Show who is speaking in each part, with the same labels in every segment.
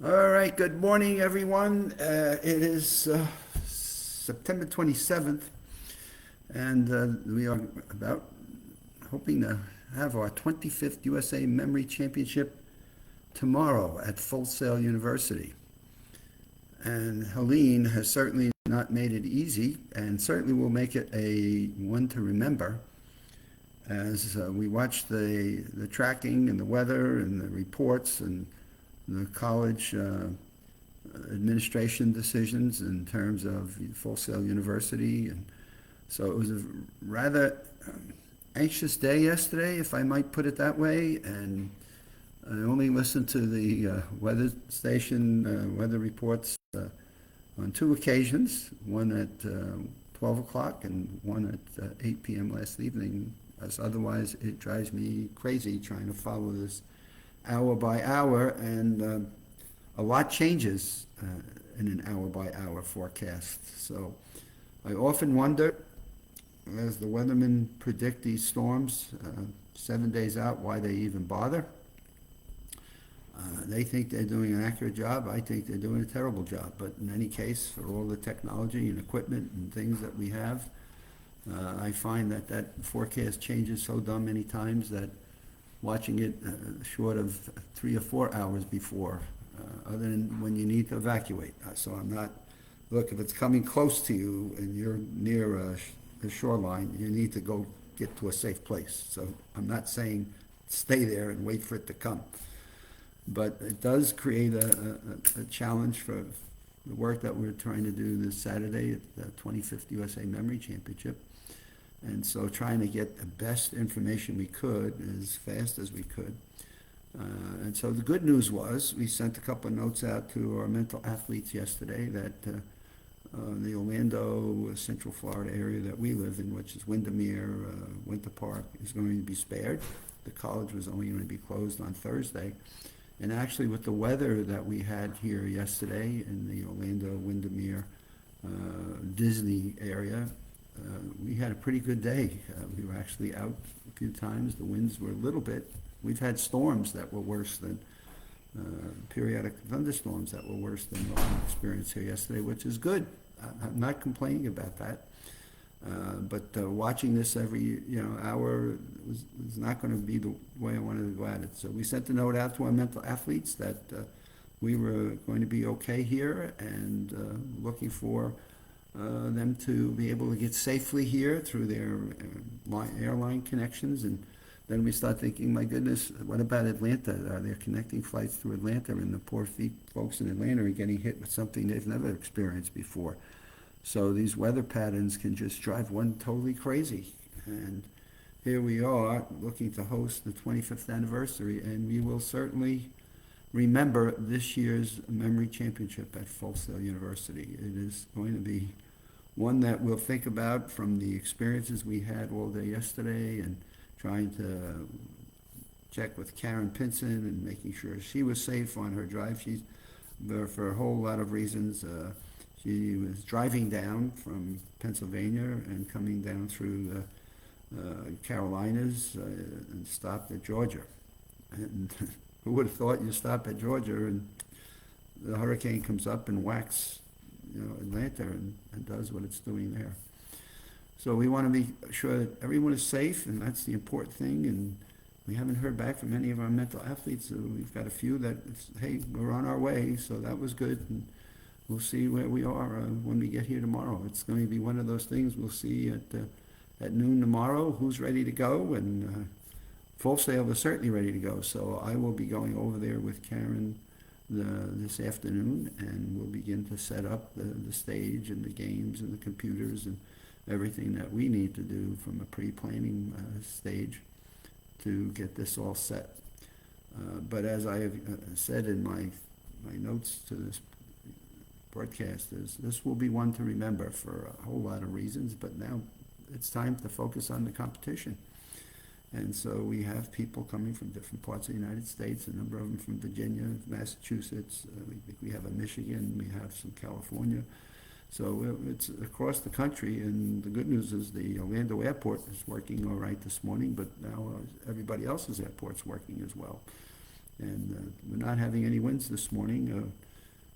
Speaker 1: All right, good morning, everyone. It is September 27th, and we are about hoping to have our 25th USA Memory Championship tomorrow at Full Sail University. And Helene has certainly not made it easy, and certainly will make it a one to remember as we watch the tracking and the weather and the reports and the college administration decisions in terms of Full Sail University. And so it was a rather anxious day yesterday, if I might put it that way. And I only listened to the weather station weather reports on two occasions, one at 12 o'clock and one at 8 p.m. last evening, as otherwise it drives me crazy trying to follow this hour by hour, and a lot changes in an hour by hour forecast. So I often wonder, as the weathermen predict these storms 7 days out, why they even bother. They think they're doing an accurate job. I think they're doing a terrible job. But in any case, for all the technology and equipment and things that we have, I find that forecast changes so dumb many times that watching it short of 3 or 4 hours before, other than when you need to evacuate. So I'm not, look, if it's coming close to you and you're near the shoreline, you need to go get to a safe place. So I'm not saying stay there and wait for it to come. But it does create a challenge for the work that we're trying to do this Saturday at the 25th USA Memory Championship. And so trying to get the best information we could as fast as we could. And so the good news was we sent a couple of notes out to our mental athletes yesterday that the Orlando, Central Florida area that we live in, which is Windermere, Winter Park, is going to be spared. The college was only going to be closed on Thursday. And actually with the weather that we had here yesterday in the Orlando, Windermere, Disney area, we had a pretty good day. We were actually out a few times. The winds were a little bit. We've had storms that were worse than, periodic thunderstorms that were worse than what we experienced here yesterday, which is good. I'm not complaining about that. But watching this every hour was not going to be the way I wanted to go at it. So we sent a note out to our mental athletes that we were going to be okay here and looking for them to be able to get safely here through their airline connections. And then we start thinking, my goodness, what about Atlanta? Are there connecting flights through Atlanta? And the poor folks in Atlanta are getting hit with something they've never experienced before. So these weather patterns can just drive one totally crazy. And here we are looking to host the 25th anniversary, and we will certainly remember this year's Memory Championship at Full Sail University. It is going to be one that we'll think about from the experiences we had all day yesterday and trying to check with Karen Pinson and making sure she was safe on her drive. She's there for a whole lot of reasons. She was driving down from Pennsylvania and coming down through the Carolinas and stopped at Georgia. And who would have thought you stop at Georgia and the hurricane comes up and whacks Atlanta and does what it's doing there. So we want to be sure that everyone is safe, and that's the important thing. And we haven't heard back from any of our mental athletes. So we've got a few that, hey, we're on our way, so that was good. And we'll see where we are when we get here tomorrow. It's going to be one of those things we'll see at noon tomorrow who's ready to go, and Full Sail is certainly ready to go. So I will be going over there with Karen this afternoon, and we'll begin to set up the stage and the games and the computers and everything that we need to do from a pre-planning stage to get this all set. But as I have said in my notes to this broadcast, this will be one to remember for a whole lot of reasons, but now it's time to focus on the competition. And so we have people coming from different parts of the United States, a number of them from Virginia, Massachusetts, we have a Michigan, we have some California. So it's across the country, and the good news is the Orlando airport is working all right this morning, but now everybody else's airport's working as well. And we're not having any winds this morning.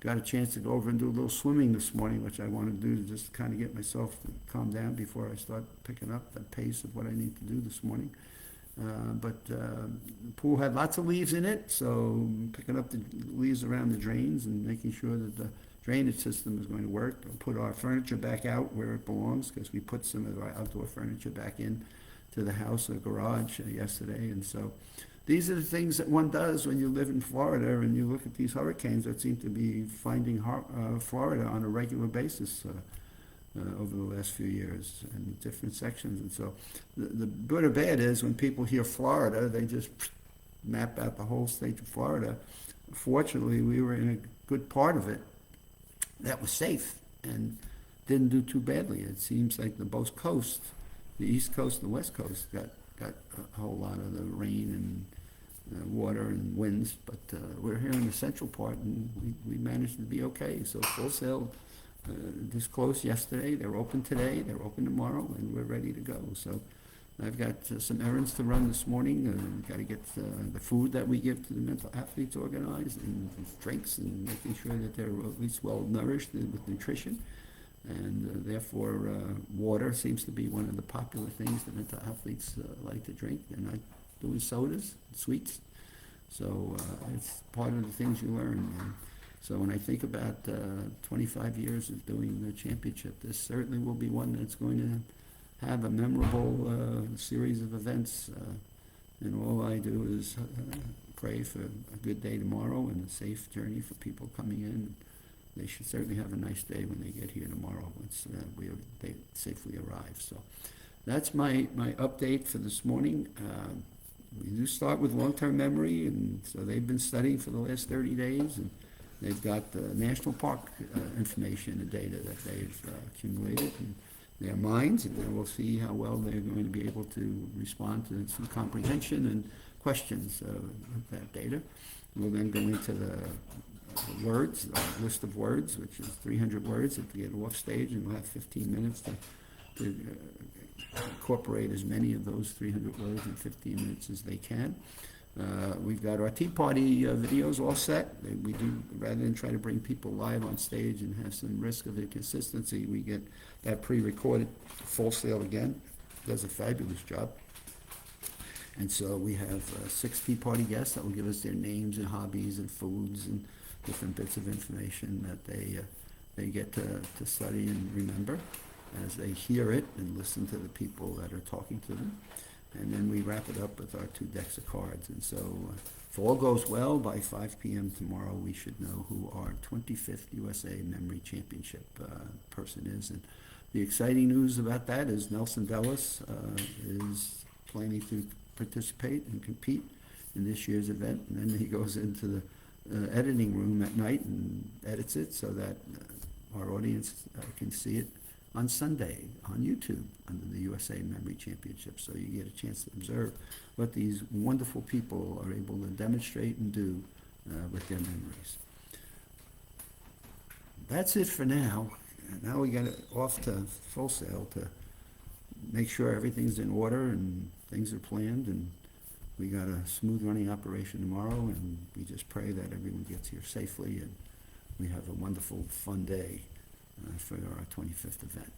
Speaker 1: Got a chance to go over and do a little swimming this morning, which I want to do to just kind of get myself calmed down before I start picking up the pace of what I need to do this morning. But the pool had lots of leaves in it, so picking up the leaves around the drains and making sure that the drainage system is going to work. We'll put our furniture back out where it belongs, because we put some of our outdoor furniture back in to the house or garage yesterday. And so these are the things that one does when you live in Florida and you look at these hurricanes that seem to be finding Florida on a regular basis over the last few years in different sections. And so the good or bad is when people hear Florida, they just map out the whole state of Florida. Fortunately, we were in a good part of it that was safe and didn't do too badly. It seems like both coasts, the East Coast and the West Coast, got a whole lot of the rain and water and winds, but we're here in the central part, and we managed to be okay. So Full Sail just closed yesterday. They're open today. They're open tomorrow, and we're ready to go. So I've got some errands to run this morning. Got to get the food that we give to the mental athletes organized, and drinks, and making sure that they're at least well nourished with nutrition. And therefore, water seems to be one of the popular things that mental athletes like to drink. They're not doing sodas, sweets. So it's part of the things you learn. And so when I think about 25 years of doing the championship, this certainly will be one that's going to have a memorable series of events. And all I do is pray for a good day tomorrow and a safe journey for people coming in. They should certainly have a nice day when they get here tomorrow once they safely arrive. So that's my update for this morning. We do start with long-term memory, and so they've been studying for the last 30 days, and they've got the national park information and data that they've accumulated in their minds, and then we'll see how well they're going to be able to respond to some comprehension and questions with that data. We'll then go into the words, a list of words, which is 300 words at the get off stage, and we'll have 15 minutes to incorporate as many of those 300 words in 15 minutes as they can. We've got our Tea Party videos all set. We do, rather than try to bring people live on stage and have some risk of inconsistency, we get that pre-recorded. Full Sail again does a fabulous job. And so we have 6 Tea Party guests that will give us their names and hobbies and foods and different bits of information that they get to study and remember as they hear it and listen to the people that are talking to them. And then we wrap it up with our 2 decks of cards. And so if all goes well, by 5 p.m. tomorrow, we should know who our 25th USA Memory Championship person is. And the exciting news about that is Nelson Dellis is planning to participate and compete in this year's event. And then he goes into the editing room at night and edits it so that our audience can see it on Sunday on YouTube under the USA Memory Championship. So you get a chance to observe what these wonderful people are able to demonstrate and do with their memories. That's it for now. Now we got off to Full Sail to make sure everything's in order and things are planned, and we got a smooth running operation tomorrow, and we just pray that everyone gets here safely and we have a wonderful, fun day for our 25th event.